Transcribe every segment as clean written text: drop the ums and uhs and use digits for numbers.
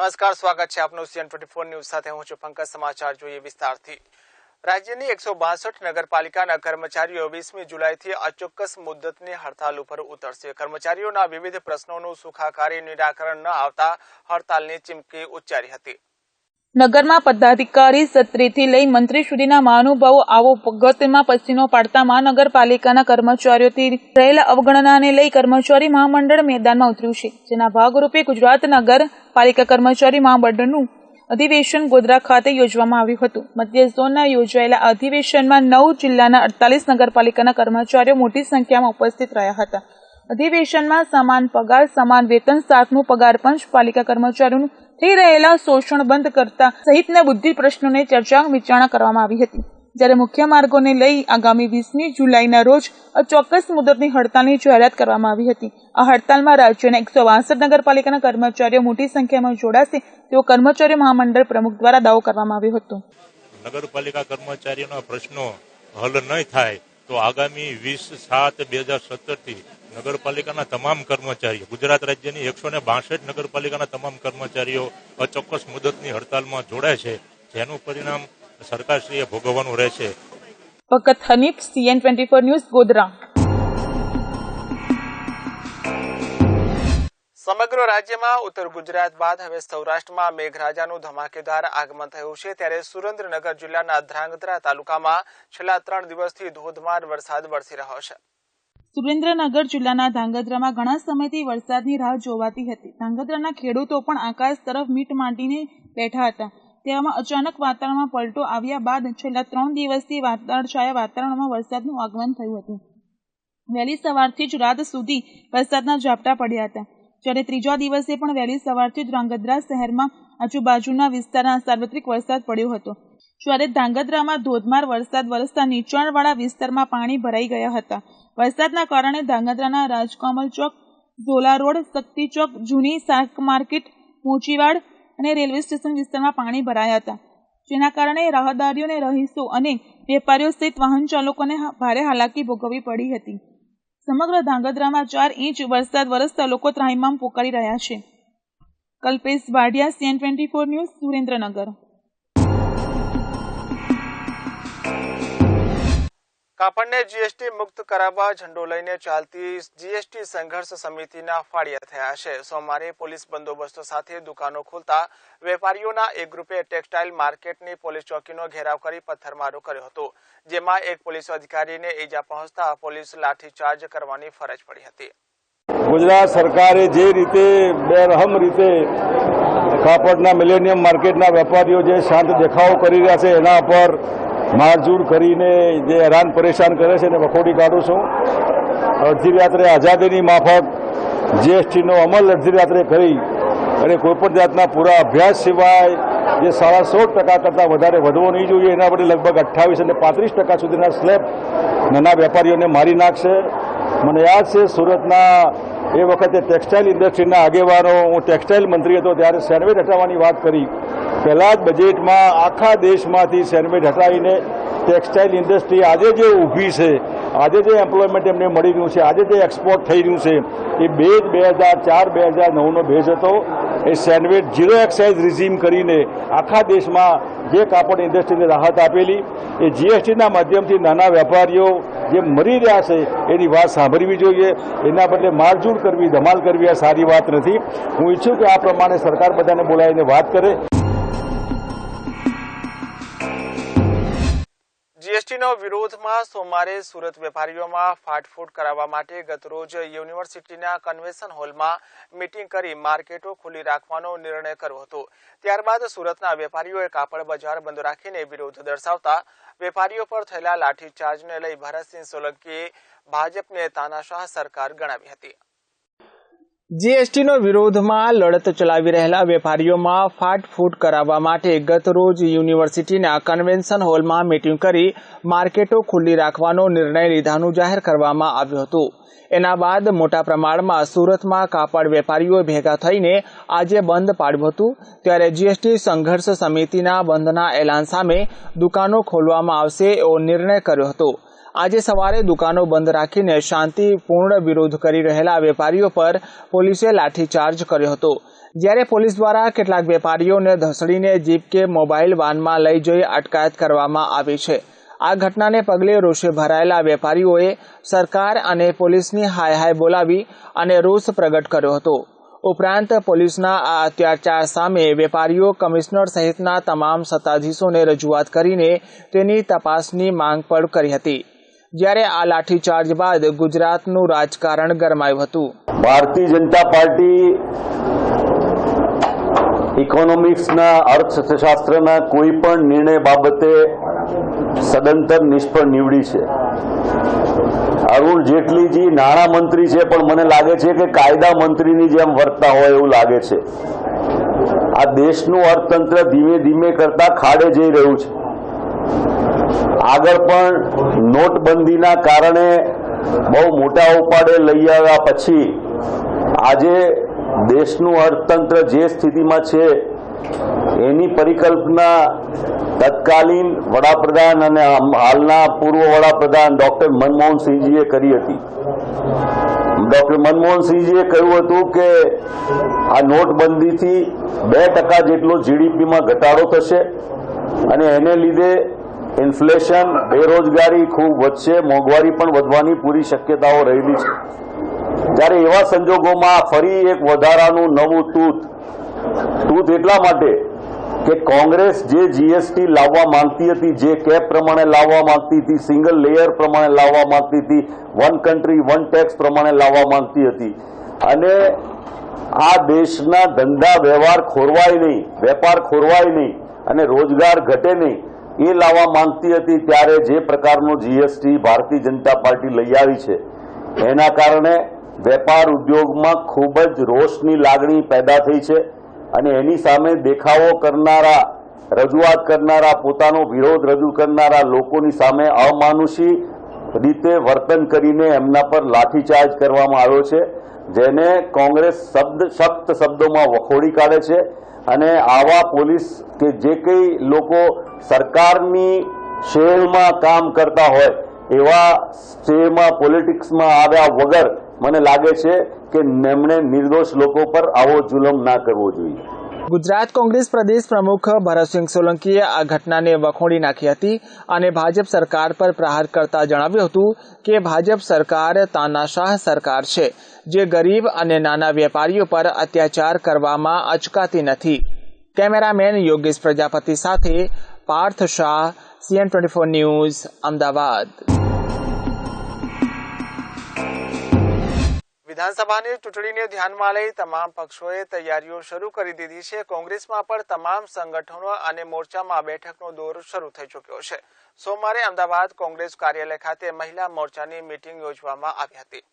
નમસ્કાર, સ્વાગત છે આપનું CN24 ન્યૂઝ સાથે. હું છું પંકજ. સમાચાર જોઈએ વિસ્તારથી. રાજ્યની 162 નગરપાલિકાના કર્મચારીઓ 20મી જુલાઈથી અચોક્કસ મુદ્દતની હડતાલ ઉપર ઉતરશે. કર્મચારીઓના વિવિધ પ્રશ્નોનું સુખાકારી નિરાકરણ ન આવતા હડતાલની ચીમકી ઉચ્ચારી હતી. નગરમાં પદાધિકારી સત્રીથી લઈ મંત્રી સુધીના મહાનુભાવો આવો ગતમાં પસીનો પાડતા મહાનગરપાલિકાના કર્મચારીઓથી રહેલા અવગણનાને લઈ કર્મચારી મહામંડળ મેદાનમાં ઉતર્યું છે. જેના ભાગરૂપે ગુજરાત નગરપાલિકા કર્મચારી મહામંડળનું અધિવેશન ગોધરા ખાતે યોજવામાં આવ્યું હતું. મધ્ય ઝોનના યોજાયેલા અધિવેશનમાં 9 જિલ્લાના 48 નગરપાલિકાના કર્મચારીઓ મોટી સંખ્યામાં ઉપસ્થિત રહ્યા હતા. અધિવેશનમાં સમાન પગાર, સમાન વેતન, 7મું પગાર પંચ, પાલિકા કર્મચારીઓનું થઈ રહેલા શોષણ બંધ કરતા સહિતના બુદ્ધિ પ્રશ્નોને ચર્ચા વિચારણા કરવામાં આવી હતી. જ્યારે મુખ્ય માર્ગોને લઈ આગામી 20મી જુલાઈના રોજ અચોક્કસ મુદતની હડતાલની જાહેરાત કરવામાં આવી હતી. આ હડતાલમાં રાજ્યના 162 નગરપાલિકાના કર્મચારીઓ મોટી સંખ્યામાં જોડાશે તેવો કર્મચારી મહામંડળ પ્રમુખ દ્વારા દાવો કરવામાં આવ્યો હતો. નગરપાલિકા કર્મચારીઓના પ્રશ્નો હલ નહીં થાય તો આગામી 20/7/2017 થી નગરપાલિકાના તમામ કર્મચારીઓ, ગુજરાત રાજ્યની 162 નગરપાલિકાના તમામ કર્મચારીઓ અચોક્કસ મુદતની હડતાલમાં જોડાય છે, જેનું પરિણામ સરકારશ્રીએ ભોગવવાનું રહેશે. ફકત હનીફ, CN24 ન્યૂઝ, ગોધરા. સમગ્ર રાજ્યમાં ઉત્તર ગુજરાત બાદ હવે સૌરાષ્ટ્રમાં મેઘરાજાનું ધમાકેદાર આગમન થયું છે. ત્યારે સુરેન્દ્રનગર જિલ્લાના ધ્રાંગધ્રા તાલુકામાં છેલ્લા 3 દિવસથી ધોધમાર વરસાદ વરસી રહ્યો છે. સુરેન્દ્રનગર જિલ્લાના ધ્રાંગધ્રામાં ઘણા સમયથી વરસાદની રાહ જોવાતી હતી. ધ્રાંગધ્રાના ખેડૂતો પણ આકાશ તરફ મીટ માંડીને બેઠા હતા. તેવામાં અચાનક વાતાવરણમાં પલટો આવ્યા બાદ છેલ્લા 3 દિવસથી વાદળછાયા વાતાવરણમાં વરસાદનું આગમન થયું હતું. વહેલી સવારથી જ રાત સુધી વરસાદના ઝાપટા પડ્યા હતા. જ્યારે ત્રીજા દિવસે પણ વહેલી સવારથી ધ્રાંગધ્રા શહેરમાં આજુબાજુના વિસ્તારમાં સાર્વત્રિક વરસાદ પડ્યો હતો. જ્યારે ધ્રાંગધ્રામાં ધોધમાર વરસાદ વરસતા નીચાણવાળા વિસ્તારમાં પાણી ભરાઈ ગયા હતા. વરસાદના કારણે ધ્રાંગધ્રાના રાજકમલ ચોક, ઝોલા રોડ, શક્તિ ચોક, જૂની શાક માર્કેટ, મોચીવાડ અને રેલવે સ્ટેશન વિસ્તારમાં પાણી ભરાયા હતા. જેના કારણે રાહદારીઓને, રહીશો અને વેપારીઓ સહિત વાહન ચાલકોને ભારે હાલાકી ભોગવવી પડી હતી. સમગ્ર ધ્રાંગધ્રામાં 4 ઇંચ વરસાદ વરસતા લોકો ત્રાહિમામ પોકારી રહ્યા છે. Kalpesh Vadhiya, CN24 news, Surendranagar. કાપડને GST મુક્ત કરાવવા ઝંડો લઈને ચાલતી GST સંઘર્ષ સમિતિના ફાળિયા થયા છે. સોમવારે પોલીસ બંદોબસ્ત સાથે દુકાનો ખોલતા વેપારીઓના એક ગ્રુપે ટેક્સટાઇલ માર્કેટની પોલીસ ચોકીનો ઘેરાવ કરી પથ્થરમારો કર્યો હતો. જેમાં એક પોલીસ અધિકારીને ઈજા પહોંચતા પોલીસ લાઠીચાર્જ કરવાની ફરજ પડી હતી. ગુજરાત સરકારે જે રીતે બેરહમ રીતે કાપડના મિલેનિયમ માર્કેટના વેપારીઓ જે શાંત દેખાવો કરી રહ્યા છે એના પર મારઝૂડ કરીને જે હેરાન પરેશાન કરે છે એને વખોડી કાઢું છું. અડધી રાત્રે આઝાદીની માફક GSTનો અમલ અડધી રાત્રે કરી અને કોઈપણ જાતના પૂરા અભ્યાસ સિવાય જે 16.5% કરતાં વધારે વધવો નહીં જોઈએ એના બદલે લગભગ 28 અને 35% સુધીના સ્લેબ નાના વેપારીઓને મારી નાખશે. મને યાદ છે સુરતના એ વખતે ટેક્સટાઇલ ઇન્ડસ્ટ્રીના આગેવાનો, હું ટેક્સટાઇલ મંત્રી હતો ત્યારે સેન્ડવેજ હટાવવાની વાત કરી. પહેલાં જ બજેટમાં આખા દેશમાંથી સેન્ડવેજ હટાવીને ટેક્સટાઇલ ઇન્ડસ્ટ્રી આજે જે ઊભી છે, આજે જે એમ્પ્લોયમેન્ટ એમને મળી રહ્યું છે, આજે જે એક્સપોર્ટ થઈ રહ્યું છે એ બેઝ 2004-2009નો બેઝ હતો. એ સેન્ડવેજ 0 એક્સાઇઝ રિઝીમ કરીને આખા દેશમાં જે કાપડ ઇન્ડસ્ટ્રીને રાહત આપેલી એ GSTના માધ્યમથી નાના વેપારીઓ જે મરી રહ્યા છે એની વાત સાંભળવી જોઈએ. એના બદલે મારઝૂડ કરવી, ધમાલ કરવી આ સારી વાત નથી. હું ઈચ્છું કે આ પ્રમાણે સરકાર બધાને બોલાવીને વાત કરે. GSTનો વિરોધમાં સોમવારે સુરત વેપારીઓમાં ફાટફૂટ કરાવવા માટે ગતરોજ યુનિવર્સિટીના કન્વેન્શન હોલમાં મીટિંગ કરી માર્કેટો ખુલ્લી રાખવાનો નિર્ણય કર્યો હતો. ત્યારબાદ સુરતના વેપારીઓએ કાપડ બજાર બંધ રાખીને વિરોધ દર્શાવતા વેપારીઓ પર થયેલા લાઠીચાર્જને લઈ ભરતસિંહ સોલંકીએ ભાજપને તાનાશાહ સરકાર ગણાવી હતી. GSTનો વિરોધમાં લડત ચલાવી રહેલા વેપારીઓમાં ફાટફૂટ કરાવવા માટે ગતરોજ યુનિવર્સિટીના કન્વેન્શન હોલમાં મીટિંગ કરી માર્કેટો ખુલ્લી રાખવાનો નિર્ણય લીધાનું જાહેર કરવામાં આવ્યું હતું. એના બાદ મોટા પ્રમાણમાં સુરતમાં કાપડ વેપારીઓ ભેગા થઈને આજે બંધ પાડ્યું હતું. ત્યારે GST સંઘર્ષ સમિતિના બંધના એલાન સામે દુકાનો ખોલવામાં આવશે એવો નિર્ણય કર્યો હતો. આજે સવારે દુકાનો બંધ રાખીને શાંતિપૂર્ણ વિરોધ કરી રહેલા વેપારીઓ પર પોલીસે લાઠીચાર્જ કર્યો હતો. જ્યારે પોલીસ દ્વારા કેટલાક વેપારીઓને ધસડીને જીપ કે મોબાઈલ વાનમાં લઈ જઈ અટકાયત કરવામાં આવી છે. આ ઘટનાને પગલે રોષે ભરાયેલા વેપારીઓએ સરકાર અને પોલીસની હાય હાય બોલાવી અને રોષ પ્રગટ કર્યો હતો. ઉપરાંત પોલીસના આ અત્યાચાર સામે વેપારીઓ કમિશનર સહિતના તમામ સત્તાધીશોને રજૂઆત કરીને તેની તપાસની માંગ પણ કરી હતી. જ્યારે આ લાઠીચાર્જ બાદ ગુજરાતનું રાજકારણ ગરમાયું હતું. ભારતીય જનતા પાર્ટી ઇકોનોમિક્સના અર્થશાસ્ત્રના કોઈ પણ નિર્ણય બાબતે સદંતર નિષ્ફળ નીવડી છે. અરુણ જેટલીજી નાણામંત્રી છે, પણ મને લાગે છે કે કાયદા મંત્રીની જેમ વર્તતા હોય એવું લાગે છે. આ દેશનું અર્થતંત્ર ધીમે ધીમે કરતા ખાડે જઈ રહ્યું છે. આગળ પણ નોટબંધીના કારણે બહુ મોટા ઉપાડે લઈ આવ્યા પછી આજે દેશનું અર્થતંત્ર જે સ્થિતિમાં છે એની પરિકલ્પના તત્કાલીન વડાપ્રધાન અને હાલના પૂર્વ વડાપ્રધાન ડોક્ટર મનમોહનસિંહજીએ કરી હતી. ડોક્ટર મનમોહનસિંહજીએ કહ્યું હતું કે આ નોટબંધીથી 2% જેટલો જીડીપીમાં ઘટાડો થશે અને એને લીધે ઇન્ફ્લેશન, બેરોજગારી ખૂબ વધશે, મોંઘવારી પણ વધવાની પૂરી શક્યતાઓ રહેલી છે. જ્યારે એવા સંજોગોમાં ફરી એક વધારાનું નવું તૂત એટલા માટે કે કોંગ્રેસ જે જીએસટી લાવવા માંગતી હતી, જે કેપ પ્રમાણે લાવવા માંગતી હતી, સિંગલ લેયર પ્રમાણે લાવવા માંગતી હતી, વન કન્ટ્રી વન ટેક્સ પ્રમાણે લાવવા માંગતી હતી અને આ દેશના ધંધા વ્યવહાર ખોરવાય નહીં, વેપાર ખોરવાય નહીં અને રોજગાર ઘટે નહીં એ લાવવા માંગતી હતી, ત્યારે જે પ્રકારનો જીએસટી ભારતીય જનતા પાર્ટી લઈ આવી છે એના કારણે વેપાર ઉદ્યોગમાં ખૂબ જ રોષની લાગણી પેદા થઈ છે અને એની સામે દેખાવો કરનારા, રજૂઆત કરનારા, પોતાનો વિરોધ રજૂ કરનારા લોકોની સામે અમાનુષી રીતે વર્તન કરીને એમના પર લાઠીચાર્જ કરવામાં આવ્યો છે, જેને કોંગ્રેસ સખ્ત શબ્દોમાં વખોડી કાઢે છે. અને આવા પોલીસ કે જે કંઈ લોકો સરકારની શેરમાં કામ કરતા હોય એવા શેરમાં પોલિટિક્સમાં આવ્યા વગર મને લાગે છે કે એમણે નિર્દોષ લોકો પર આવો જુલમ ના કરવો જોઈએ. ગુજરાત કોંગ્રેસ પ્રદેશ પ્રમુખ ભરતસિંહ સોલંકીએ આ ઘટનાને વખોડી નાખી હતી અને ભાજપ સરકાર પર પ્રહાર કરતા જણાવ્યું હતું કે ભાજપ સરકાર તાનાશાહ સરકાર છે, જે ગરીબ અને નાના વેપારીઓ પર અત્યાચાર કરવામાં અચકાતી નથી. કેમેરામેન યોગેશ પ્રજાપતિ સાથે પાર્થ શાહ, CN24 ન્યૂઝ, અમદાવાદ. વિધાનસભાની ચૂંટણીને ધ્યાનમાં લઈ તમામ પક્ષોએ તૈયારીઓ શરૂ કરી દીધી છે. કોંગ્રેસમાં પણ તમામ સંગઠનો અને મોરચામાં બેઠકનો દોર શરૂ થઈ ચૂક્યો છે. સોમવારે અમદાવાદ કોંગ્રેસ કાર્યાલય ખાતે મહિલા મોરચાની મીટિંગ યોજવામાં આવી હતી.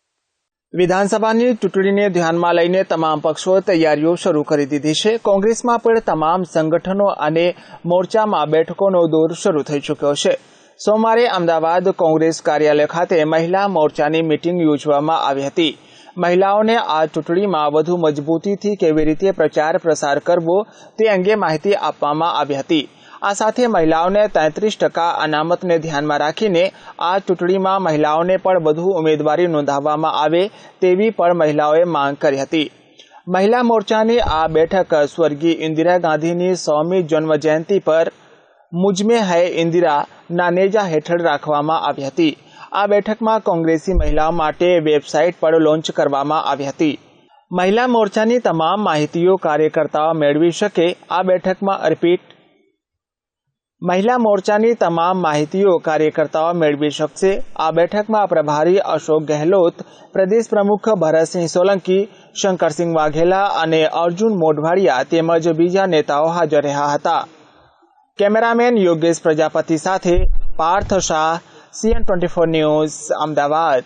વિધાનસભાની ચૂંટણીને ધ્યાનમાં લઈને તમામ પક્ષોએ તૈયારીઓ શરૂ કરી દીધી છે. કોંગ્રેસમાં પણ તમામ સંગઠનો અને મોરચામાં બેઠકોનો દોર શરૂ થઈ ચૂક્યો છે. સોમવારે અમદાવાદ કોંગ્રેસ કાર્યાલય ખાતે મહિલા મોરચાની મીટિંગ યોજવામાં આવી હતી. મહિલાઓને આ ચૂંટણીમાં વધુ મજબૂતીથી કેવી રીતે પ્રચાર પ્રસાર કરવો તે અંગે માહિતી આપવામાં આવી હતી. આ સાથે મહિલાઓને 33% અનામતને ધ્યાનમાં રાખીને આ ચૂંટણીમાં મહિલાઓને પણ વધુ ઉમેદવારી નોંધાવવામાં આવે તેવી પણ મહિલાઓએ માંગ કરી હતી. મહિલા મોરચાની આ બેઠક સ્વર્ગીય ઇન્દિરા ગાંધીની 100મી જન્મજયંતિ પર મુજમે હૈ ઇન્દિરા ના નેજા હેઠળ રાખવામાં આવી હતી. આ બેઠકમાં કોંગ્રેસી મહિલાઓ માટે વેબસાઇટ પણ લોન્ચ કરવામાં આવી હતી. મહિલા મોરચાની તમામ માહિતીઓ કાર્યકર્તાઓ મેળવી શકે આ બેઠકમાં મહિલા મોરચાની તમામ માહિતીઓ કાર્યકર્તાઓ મેળવી શકશે. આ બેઠકમાં પ્રભારી અશોક ગહેલોત, પ્રદેશ પ્રમુખ ભરતસિંહ સોલંકી, શંકરસિંહ વાઘેલા અને અર્જુન મોઢવાડિયા તેમજ બીજા નેતાઓ હાજર રહ્યા હતા. કેમેરામેન યોગેશ પ્રજાપતિ સાથે પાર્થ શાહ, CN24 ન્યૂઝ, અમદાવાદ.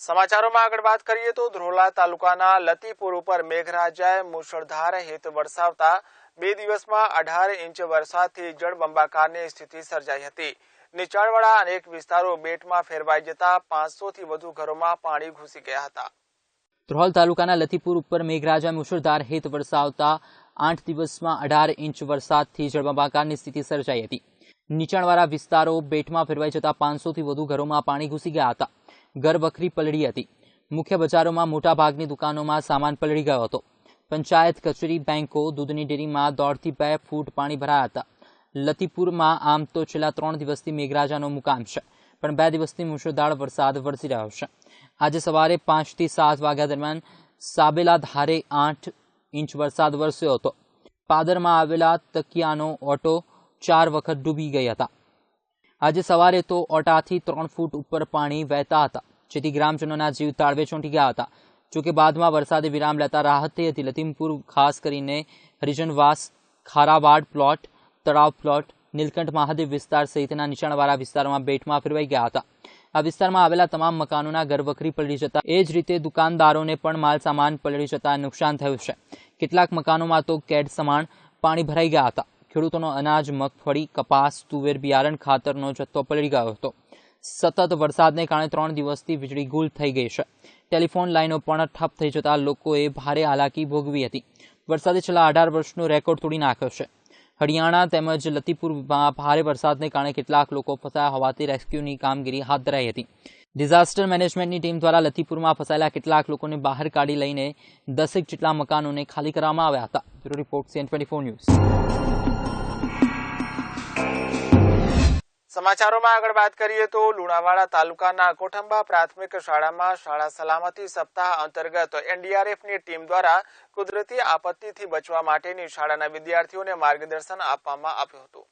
સમાચારોમાં આગળ વાત કરીએ તો ધ્રોલા તાલુકાના લતીપુર ઉપર મેઘરાજાએ મુશળધાર હેત વરસાવતા 2 દિવસમાં 18 ઇંચ વરસાદથી જળબંબાકારની સ્થિતિ સર્જાઈ હતી. નીચાણવાળા અનેક વિસ્તારો બેટમાં ફેરવાઈ જતા 500 થી વધુ ઘરોમાં પાણી ઘૂસી ગયા હતા. ધ્રોલ તાલુકાના લતીપુર ઉપર મેઘરાજા મુશળધાર હેત વરસાવતા 8 દિવસમાં 18 ઇંચ વરસાદથી જળબંબાકારની સ્થિતિ સર્જાઈ હતી. નીચાણવાળા વિસ્તારો બેટમાં ફેરવાઈ જતા 500 થી વધુ ઘરોમાં પાણી ઘૂસી ગયા હતા. ઘરવખરી પલળી હતી. મુખ્ય બજારોમાં મોટાભાગની દુકાનોમાં સામાન પલળી ગયો હતો. પંચાયત કચેરી, બેંકો, દૂધની ડેરીમાં 1.5 થી 2 ફૂટ પાણી ભરાયા હતા. લતીપુરમાં આમ તો છેલ્લા 3 દિવસથી મેઘરાજાનો મુકામ છે, પણ 2 દિવસથી મુશળધાર વરસાદ વરસી રહ્યો છે. આજે સવારે 5 થી 7 વાગ્યા દરમિયાન સાબેલા ધારે 8 ઇંચ વરસાદ વરસ્યો હતો. પાદરમાં આવેલા તકિયાનો ઓટો 4 વખત ડૂબી ગઈ હતા. આજે સવારે તો ઓટાથી 3 ફૂટ ઉપર પાણી વહેતા હતા, જેથી ગ્રામજનોના જીવ તાળવે ચોંટી ગયા હતા. જોકે બાદમાં વરસાદે વિરામ લેતા રાહત થઈ હતી. લતીમપુર ખાસ કરીને હરિજનવાસ, ખારાવાડ પ્લોટ, તળાવ પ્લોટ, નીલકંઠ મહાદેવ વિસ્તાર સહિતના નીચાણવાળા વિસ્તારોમાં બેટમાં ફેરવાઈ ગયા હતા. આ વિસ્તારમાં આવેલા તમામ મકાનોના ઘરવખરી પલળી જતા, એ જ રીતે દુકાનદારોને પણ માલ સામાન પલળી જતા નુકસાન થયું છે. કેટલાક મકાનોમાં તો કેડ સમાન પાણી ભરાઈ ગયા હતા. ખેડૂતોનો અનાજ, મગફળી, કપાસ, તુવેર, બિયારણ, ખાતરનો જથ્થો પલળી ગયો હતો. સતત વરસાદને કારણે 3 દિવસથી વીજળી ગુલ થઈ ગઈ છે. ટેલિફોન લાઈનો પણ ઠપ થઈ જતા લોકોએ ભારે હાલાકી ભોગવી હતી. વરસાદે છેલ્લા 18 વર્ષનો રેકોર્ડ તોડી નાખ્યો છે. હરિયાણા તેમજ લતીપુરમાં ભારે વરસાદને કારણે કેટલાક લોકો ફસાયા હોવાથી રેસ્ક્યુની કામગીરી હાથ ધરાઈ હતી. ડિઝાસ્ટર મેનેજમેન્ટની ટીમ દ્વારા લતીપુરમાં ફસાયેલા કેટલાક લોકોને બહાર કાઢી લઈને 10 જેટલા મકાનોને ખાલી કરવામાં આવ્યા હતા. Bureau report CN24 news. સમાચારોમાં આગળ વાત કરીએ તો લુણાવાડા તાલુકાના કોઠંબા પ્રાથમિક શાળામાં શાળા સલામતી સપ્તાહ અંતર્ગત NDRFની ટીમ દ્વારા કુદરતી આપત્તિથી બચવા માટેની શાળાના વિદ્યાર્થીઓને માર્ગદર્શન આપવામાં આવ્યું હતું.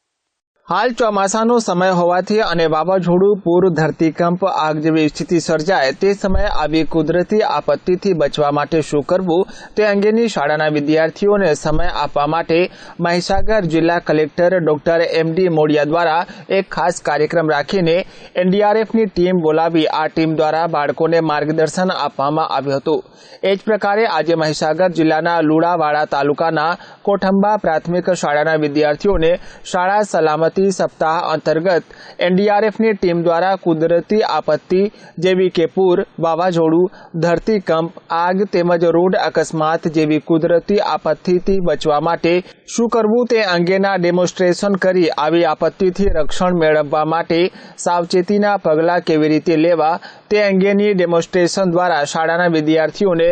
હાલ ચોમાસાનો સમય હોવાથી અને વાવાઝોડું, પૂર, ધરતીકંપ, આગ જેવી સ્થિતિ સર્જાય તે સમયે આવી કુદરતી આપત્તિથી બચવા માટે શું કરવું તે અંગેની શાળાના વિદ્યાર્થીઓને સમય આપવા માટે મહીસાગર જિલ્લા કલેક્ટર ડોક્ટર MD મોડિયા દ્વારા એક ખાસ કાર્યક્રમ રાખીને NDRFની ટીમ બોલાવી આ ટીમ દ્વારા બાળકોને માર્ગદર્શન આપવામાં આવ્યું હતું. એ જ પ્રકારે આજે મહીસાગર જિલ્લાના લુણાવાડા તાલુકાના કોઠંબા પ્રાથમિક શાળાના વિદ્યાર્થીઓને શાળા સલામતી સપ્તાહ અંતર્ગત NDRFની ટીમ દ્વારા કુદરતી આપત્તિ જેવી કે પૂર, વાવાઝોડું, ધરતીકંપ, આગ તેમજ રોડ અકસ્માત જેવી કુદરતી આપત્તિથી બચવા માટે શું કરવું તે અંગેના ડેમોન્સ્ટ્રેશન કરી આવી આપત્તિથી રક્ષણ મેળવવા માટે સાવચેતીના પગલાં કેવી રીતે લેવા તે અંગેની ડેમોન્સ્ટ્રેશન દ્વારા શાળાના વિદ્યાર્થીઓને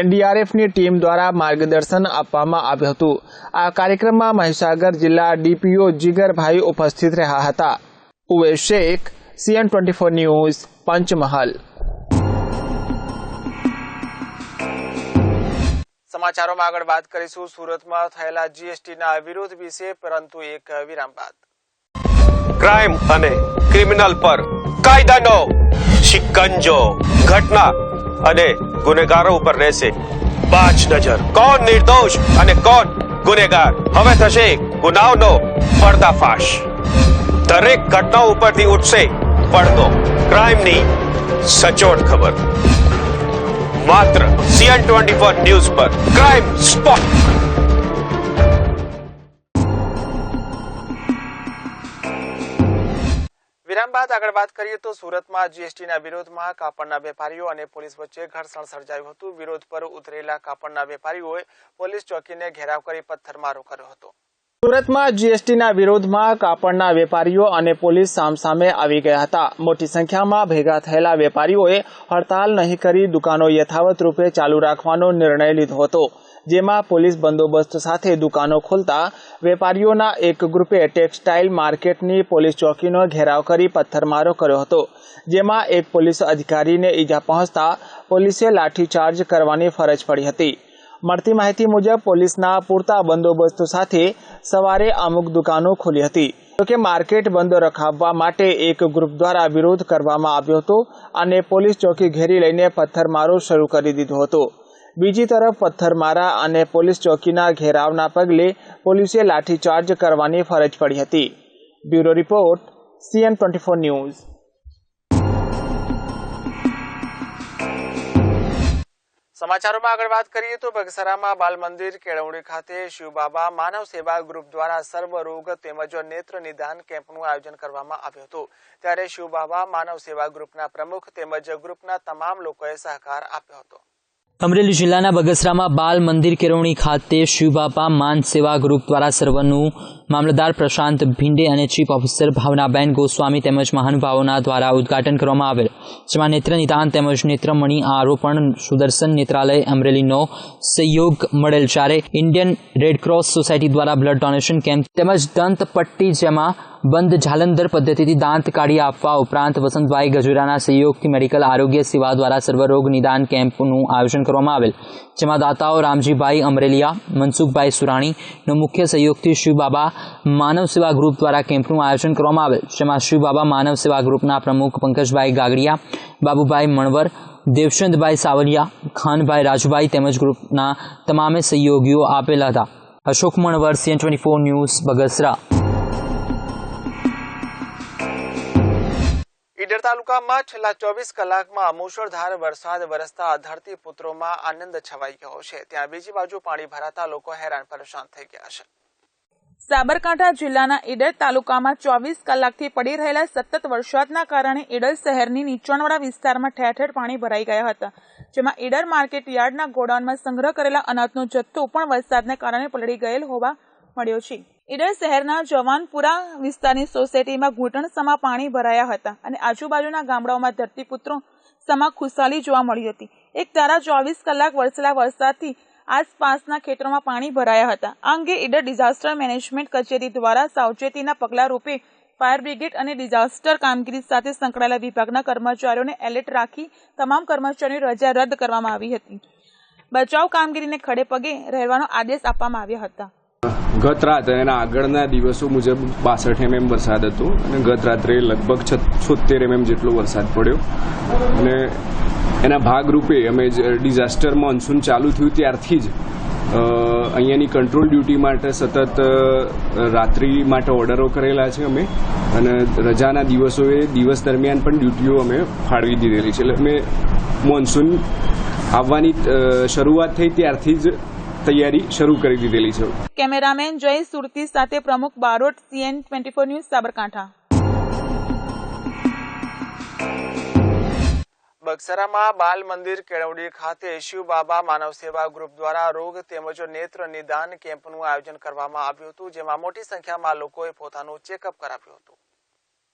NDRFની ટીમ દ્વારા માર્ગદર્શન આપવામાં આવ્યું હતું. આ કાર્યક્રમમાં મહીસાગર જિલ્લા DPO જીગરભાઈ ઉપસ્થિત રહ્યા હતા. ઉવેશ શેખ, CN24 ન્યૂઝ, પંચમહાલ. સમાચારોમાં આગળ વાત કરીશું સુરતમાં થયેલા GSTના વિરોધ વિશે, પરંતુ એક વિરામ બાદ. ક્રાઇમ અને ક્રિમિનલ પર કાયદાનો શિકંજો, ઘટના અને ગુનેગારો ઉપર રહેશે બાજ નજર. કોણ નિર્દોષ અને કોણ ગુનેગાર, હવે થશે ગુનાઓનો પર્દાફાશ. દરેક ઘટનાઓ ઉપરથી ઉઠશે પડદો. ક્રાઇમની સચોટ ખબર માત્ર CN24 ન્યૂઝ પર. Crime spot. વિરામ બાદ આગળ વાત કરીએ તો સુરતમાં GSTના વિરોધમાં કાપડના વેપારીઓ અને પોલીસ વચ્ચે ઘર્ષણ સર્જાયું હતું. વિરોધ પર ઉતરેલા કાપડના વેપારીઓએ પોલીસ ચોકીને ઘેરાવ કરી પથ્થરમારો કર્યો હતો. સુરતમાં GSTના વિરોધમાં કાપડના વેપારીઓ અને પોલીસ સામસામે આવી ગયા હતા. મોટી સંખ્યામાં ભેગા થયેલા વેપારીઓએ હડતાલ નહીં કરી દુકાનો યથાવત રૂપે ચાલુ રાખવાનો નિર્ણય લીધો હતો. જેમાં પોલીસ બંદોબસ્ત સાથે દુકાનો ખોલતા વેપારીઓના એક ગ્રુપે ટેક્સટાઇલ માર્કેટની પોલીસ ચોકીનો ઘેરાવ કરી પથ્થરમારો કર્યો હતો. જેમાં એક પોલીસ અધિકારીને ઈજા પહોંચતા પોલીસે લાઠીચાર્જ કરવાની ફરજ પડી હતી. મળતી માહિતી મુજબ પોલીસના પૂરતા બંદોબસ્ત સાથે સવારે અમુક દુકાનો ખોલી હતી. જોકે માર્કેટ બંધ રખાવવા માટે એક ગ્રુપ દ્વારા વિરોધ કરવામાં આવ્યો હતો અને પોલીસ ચોકી ઘેરી લઈને પથ્થરમારો શરૂ કરી દીધો હતો. બીજી તરફ પથ્થરમારા અને પોલીસ ચોકીના ઘેરાવના પગલે પોલીસે લાઠીચાર્જ કરવાની ફરજ પડી હતી. Bureau report, CN24 news. સમાચારોમાં આગળ વાત કરીએ તો બગસરામાં બાલ મંદિર કેળવણી ખાતે શિવબાબા માનવ સેવા ગ્રુપ દ્વારા સર્વરોગ તેમજ નેત્ર નિદાન કેમ્પનું આયોજન કરવામાં આવ્યું હતું. ત્યારે શિવબાબા માનવ સેવા ગ્રુપના પ્રમુખ તેમજ ગ્રુપના તમામ લોકોએ સહકાર આપ્યો હતો. અમરેલી જિલ્લાના બગસરામાં બાલ મંદિર કેળવણી ખાતે શિવબાપા માન સેવા ગ્રુપ દ્વારા સર્વનું મામલતદાર પ્રશાંત ભીંડે અને ચીફ ઓફિસર ભાવનાબેન ગોસ્વામી તેમજ મહાનુભાવોના દ્વારા ઉદ્ઘાટન કરવામાં આવેલ, જેમાં નેત્ર નિદાન તેમજ નેત્રમણી આરોપણ સુદર્શન નેત્રાલય અમરેલીનો સહયોગ મળેલ, જ્યારે ઇન્ડિયન રેડક્રોસ સોસાયટી દ્વારા બ્લડ ડોનેશન કેમ્પ તેમજ દંત પટ્ટી, જેમાં બંધ જાલંધર પદ્ધતિથી દાંત કાઢી આપવા ઉપરાંત વસંતભાઈ ગજેરાના સહયોગથી મેડિકલ આરોગ્ય સેવા દ્વારા સર્વરોગ નિદાન કેમ્પનું આયોજન કરવામાં આવેલ, જેમાં દાતાઓ રામજીભાઈ અમરેલિયા, મનસુખભાઈ સુરાણીનો મુખ્ય સહયોગથી શિવબાબા માનવ સેવા ગ્રુપ દ્વારા કેમ્પનું આયોજન કરવામાં આવેલ, જેમાં શિવબાબા માનવ સેવા ગ્રુપના પ્રમુખ પંકજભાઈ ગાગડિયા, બાબુભાઈ મણવર, દેવચંદભાઈ સાવલિયા, ખાનભાઈ રાજુભાઈ તેમજ ગ્રુપના તમામે સહયોગીઓ આપેલા હતા. Ashok Manvar, CN24 news, Bagasara. ઈડર તાલુકામાં છેલ્લા 24 કલાકમાં મુશળધાર વરસાદ વરસતા ધરતીપુત્રોમાં આનંદ છવાઈ ગયો છે. ત્યાં બીજી બાજુ પાણી ભરાતા લોકો હેરાન પરેશાન થઈ ગયા છે. સાબરકાંઠા જિલ્લાના ઈડર તાલુકામાં 24 કલાકથી પડી રહેલા સતત વરસાદના કારણે ઈડર શહેરની નીચાણવાળા વિસ્તારમાં ઠેર ઠેર પાણી ભરાઈ ગયા હતા, જેમાં ઈડર માર્કેટ યાર્ડના ગોડાઉનમાં સંગ્રહ કરેલા અનાજનો જથ્થો પણ વરસાદને કારણે પલળી ગયેલ હોવા મળ્યો છે. ઈડર શહેરના જવાનપુરા વિસ્તારની સોસાયટીમાં ઘૂંટણસમા પાણી ભરાયા હતા અને આજુબાજુના ગામડાઓમાં ધરતીપુત્રો સમા ખુશાલી જોવા મળી હતી. એક ધારા 24 કલાક વરસેલા વરસાદથી આસપાસના ખેતરોમાં પાણી ભરાયા હતા. આ અંગે ઈડર ડિઝાસ્ટર મેનેજમેન્ટ કચેરી દ્વારા સાવચેતીના પગલા રૂપે ફાયર બ્રિગેડ અને ડિઝાસ્ટર કામગીરી સાથે સંકળાયેલા વિભાગના કર્મચારીઓને એલર્ટ રાખી તમામ કર્મચારીઓની રજા રદ કરવામાં આવી હતી. બચાવ કામગીરીને ખડે પગે રહેવાનો આદેશ આપવામાં આવ્યા હતા. ગત રાત અને એના આગળના દિવસો મુજબ 62 mm વરસાદ હતો અને ગત રાત્રે લગભગ 76 mm જેટલો વરસાદ પડ્યો અને એના ભાગરૂપે અમે ડિઝાસ્ટર મોન્સૂન ચાલુ થયું ત્યારથી જ અહીંયાની કંટ્રોલ ડ્યુટી માટે સતત રાત્રિ માટે ઓર્ડરો કરેલા છે અમે, અને રજાના દિવસોએ દિવસ દરમિયાન પણ ડ્યુટીઓ અમે ફાળવી દીધેલી છે. એટલે અમે મોન્સૂન આવવાની શરૂઆત થઈ ત્યારથી જ તૈયારી શરૂ કરી દીધેલી છે. કેમેરામેન જય સુરતી સાથે પ્રમુખ બારોટ, CN24 ન્યૂઝ, સાબરકાંઠા. બગસરામાં બાલ મંદિર કેળવણી ખાતે શિવબાબા માનવ સેવા ગ્રુપ દ્વારા રોગ તેમજ નેત્ર નિદાન કેમ્પનું આયોજન કરવામાં આવ્યું હતું, જેમાં મોટી સંખ્યામાં લોકોએ પોતાનું ચેકઅપ કરાવ્યું હતું.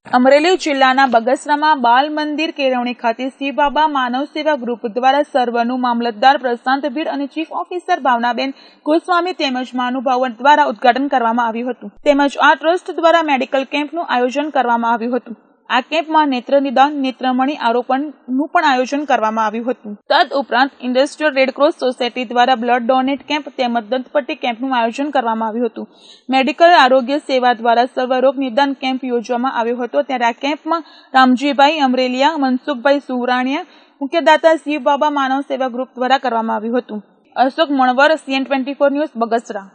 અમરેલી જિલ્લાના બગસરામાં બાલ મંદિર કેળવણી ખાતે શિવબાબા માનવ સેવા ગ્રુપ દ્વારા સર્વનું મામલતદાર પ્રશાંત ભીડ અને ચીફ ઓફિસર ભાવનાબેન ગોસ્વામી તેમજ મહાનુભાવો દ્વારા ઉદ્ઘાટન કરવામાં આવ્યું હતું. તેમજ આ ટ્રસ્ટ દ્વારા મેડિકલ કેમ્પનું આયોજન કરવામાં આવ્યું હતું. આ કેમ્પમાં નેત્ર નિદાન, નેત્રમણી આરોપણનું પણ આયોજન કરવામાં આવ્યું હતું. તદ ઉપરાંત ઇન્ડસ્ટ્રીયલ રેડક્રોસ સોસાયટી દ્વારા બ્લડ ડોનેટ કેમ્પ તેમજ દંતપટ્ટી કેમ્પનું આયોજન કરવામાં આવ્યું હતું. મેડિકલ આરોગ્ય સેવા દ્વારા સર્વરોગ નિદાન કેમ્પ યોજવામાં આવ્યો હતો. ત્યારે આ કેમ્પમાં રામજીભાઈ અમરેલિયા, મનસુખભાઈ સુરાણીયા, મુખ્યદાતા શિવબાબા માનવ સેવા ગ્રુપ દ્વારા કરવામાં આવ્યું હતું. Ashok Manvar, CN24 news, Bagasara.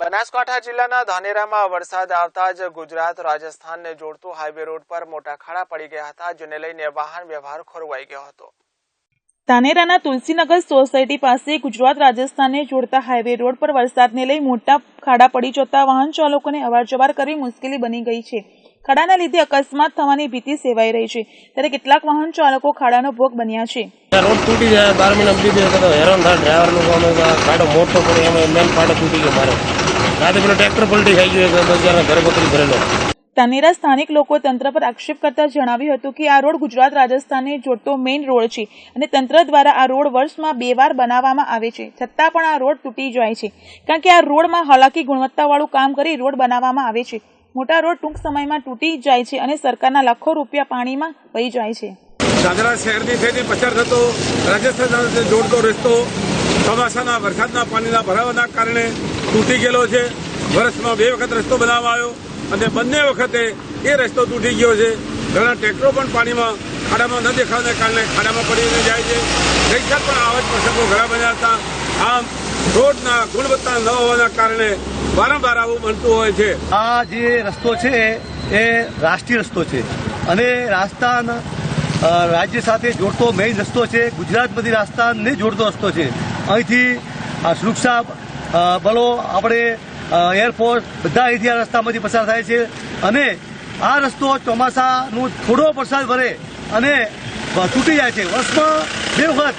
બનાસકાંઠા જિલ્લાના ધાનેરામાં વરસાદ આવતા જ ગુજરાત રાજસ્થાનને જોડતો હાઈવે રોડ પર મોટા ખાડા પડી ગયા હતા, જેને લઈને વાહન વ્યવહાર ખોરવાઈ ગયો હતો. ધાનેરાના તુલસીનગર સોસાયટી પાસે ગુજરાત રાજસ્થાનને જોડતા હાઈવે રોડ પર વરસાદને લઈ મોટા ખાડા પડી જતા વાહન ચાલકોને અવરજવર કરવી મુશ્કેલી બની ગઈ છે. ખાડાના લીધે અકસ્માત થવાની ભીતિ સેવાઈ રહી છે, ત્યારે કેટલાક વાહન ચાલકો ખાડાનો ભોગ બન્યા છે. રોડ તૂટી જાય 12 મહિના બીજી હેરાન થાય ડ્રાઈવર લોકો. ખાડો મોટો પડે એમાં મેન ખાડો તૂટી ગયો મારો. રાતે પેલો ટ્રેક્ટર પલટી ખાઈ ગયો, ઘરે બકરી ભરેલો. ધાનેરા સ્થાનિક લોકો તંત્ર પર આક્ષેપ કરતા જણાવ્યું હતું કે આ રોડ ગુજરાત રાજસ્થાનને જોડતો મેઇન રોડ છે અને તંત્ર દ્વારા આ રોડ વર્ષમાં 2 વાર બનાવવામાં આવે છે, છતાં પણ આ રોડ તૂટી જાય છે, કારણ કે આ રોડમાં હાલાકી ગુણવત્તાવાળું કામ કરી રોડ બનાવવામાં આવે છે. મોટા રોડ ટૂંક સમયમાં તૂટી જાય છે અને સરકારના લાખો રૂપિયા પાણીમાં વહી જાય છે. દાદરા શહેરની થઈને પસાર થતો રાજસ્થાન જોડતો રસ્તો ચોમાસાના વરસાદના પાણીના ભરાવાના કારણે તૂટી ગયેલો છે. વર્ષમાં 2 વખત રસ્તો બનાવવામાં આવ્યો અને બંને વખતે એ રસ્તો તૂટી ગયો છે. ઘણા ટ્રેક્ટરો પણ પાણીમાં ખાડામાં ન દેખાવાને કારણે ખાડામાં પડીને જાય છે. ગઈકાલ પણ આવા જ પ્રસંગો ઘણા બન્યા હતા. આમ રોડના ગુણવત્તા ન હોવાના કારણે વારંવાર આવું બનતું હોય છે. આ જે રસ્તો છે એ રાષ્ટ્રીય રસ્તો છે અને રાજસ્થાન રાજ્ય સાથે જોડતો મેઇન રસ્તો છે. ગુજરાતમાંથી રાજસ્થાનને જોડતો રસ્તો છે. અહીંથી સુરક્ષા બળો, આપણે એરફોર્સ બધા અહીંથી આ રસ્તામાંથી પસાર થાય છે અને આ રસ્તો ચોમાસાનું થોડો વરસાદ વરે અને તૂટી જાય છે. વર્ષમાં 2 વખત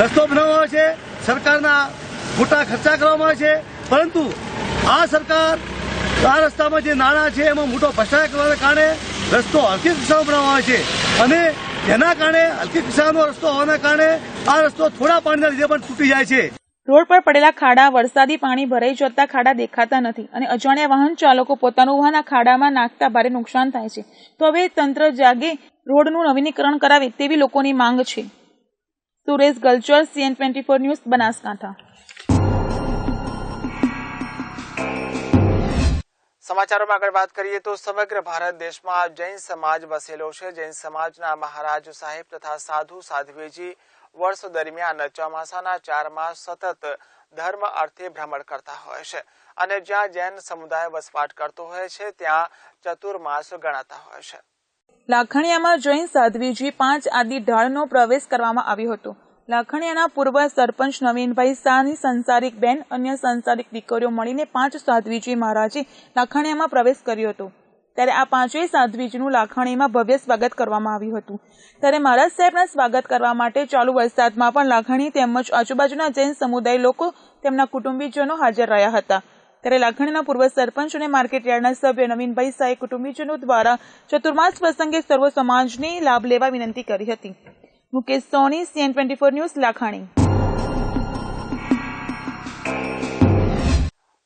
રસ્તો બનાવવામાં આવે છે, સરકારના મોટા ખર્ચા કરવામાં આવે છે, પરંતુ આ સરકાર આ રસ્તામાં જે નાણાં છે એમાં મોટો ભ્રષ્ટાચાર કરવાના કારણે રસ્તો હલકી કક્ષાનો બનાવવામાં આવે છે અને એના કારણે હલકી કક્ષાનો રસ્તો હોવાના કારણે આ રસ્તો થોડા પાણીના લીધે પણ તૂટી જાય છે. રોડ પર પડેલા ખાડા, વરસાદી પાણી ભરાઈ જતા ખાડા દેખાતા નથી અને અજાણ્યા વાહન ચાલકો પોતાનું વાહન આ ખાડામાં નાખતા ભારે નુકસાન થાય છે. તો હવે તંત્ર જાગે, રોડનું નવીનીકરણ કરાવે તેવી લોકોની માંગ છે. Suresh Galchar, CN24 news, Banaskantha. સમાચારોમાં આગળ વાત કરીએ તો સમગ્ર ભારત દેશમાં જૈન સમાજ વસેલો છે. જૈન સમાજના મહારાજ સાહેબ તથા સાધુ સાધ્વીજી વર્ષ દરમિયાન ચોમાસાના 4 માસ સતત ધર્મ અર્થે ભ્રમણ કરતા હોય છે અને જ્યાં જૈન સમુદાય વસવાટ કરતો હોય છે ત્યાં ચતુર્માસ ગણાતા હોય છે. લાખણીયામાં જૈન સાધ્વીજી 5 આદિ ઢાળનો પ્રવેશ કરવામાં આવ્યો હતો. લાખણીયાના પૂર્વ સરપંચ નવીનભાઈ શાહની સંસારિક બેન અન્ય સંસારિક દીકરીઓ મળીને 5 સાધ્વીજી મહારાજે લાખણીયામાં પ્રવેશ કર્યો હતો. ત્યારે આ 5 સાધ્વીજીનું લાખણીમાં ભવ્ય સ્વાગત કરવામાં આવ્યું હતું. ત્યારે મહારાજ સાહેબના સ્વાગત કરવા માટે ચાલુ વરસાદમાં પણ લાખણી તેમજ આજુબાજુના જૈન સમુદાય લોકો તેમના કુટુંબીજનો હાજર રહ્યા હતા. ત્યારે લાખણીના પૂર્વ સરપંચ અને માર્કેટયાર્ડના સભ્ય નવીનભાઈ શાહે કુટુંબીજનો દ્વારા ચતુર્માસ પ્રસંગે સર્વ સમાજને લાભ લેવા વિનંતી કરી હતી. Mukesh Soni, CN24 news, Lakhani.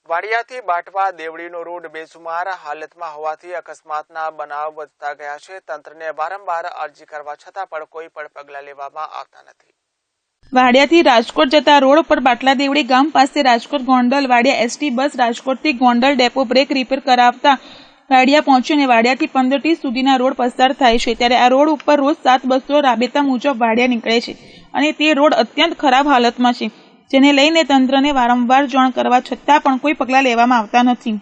વાડિયાથી બાટવા દેવડીનો રોડ બેસુમાર હાલતમાં હોવાથી અકસ્માતના બનાવ વધતા ગયા છે. તંત્રને વારંવાર અરજી કરવા છતાં પણ કોઈ પણ પગલાં લેવામાં આવતા નથી. વાડિયાથી રાજકોટ જતા રોડ પર બાટલા દેવડી ગામ પાસે રાજકોટ ગોંડલ વાડિયા ST બસ રાજકોટથી ગોંડલ ડેપો બ્રેક રિપેર કરાવતા વાડિયા પહોંચી અને વાડિયાથી 15T સુધીના રોડ પસાર થાય છે. ત્યારે આ રોડ ઉપર રોજ 7 બસો રાબેતા મુજબ વાડિયા નીકળે છે અને તે રોડ અત્યંત ખરાબ હાલતમાં છે, જેને લઈને તંત્રને વારંવાર જાણ કરવા છતાં પણ કોઈ પગલાં લેવામાં આવતા નથી.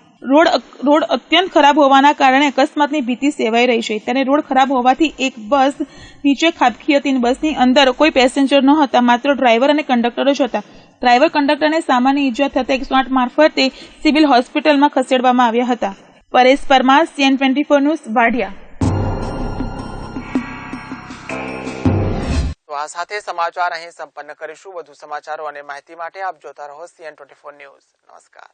રોડ અત્યંત ખરાબ હોવાના કારણે અકસ્માતની ભીતિ સેવાઈ રહી છે. ત્યારે રોડ ખરાબ હોવાથી એક બસ નીચે ખાબકી હતી. બસની અંદર કોઈ પેસેન્જર ન હતા, માત્ર ડ્રાઈવર અને કંડક્ટર જ હતા. ડ્રાઈવર કંડક્ટરને સામાન્ય ઈજા થતા 108 મારફતે સિવિલ હોસ્પિટલમાં ખસેડવામાં આવ્યા હતા. Paresh Parmar, CN24 news, Vadiya. તો આ સાથે સમાચાર અહીં સંપન્ન કરીશું. વધુ સમાચારો અને માહિતી માટે આપ જોતા રહો CN24 ન્યૂઝ. નમસ્કાર.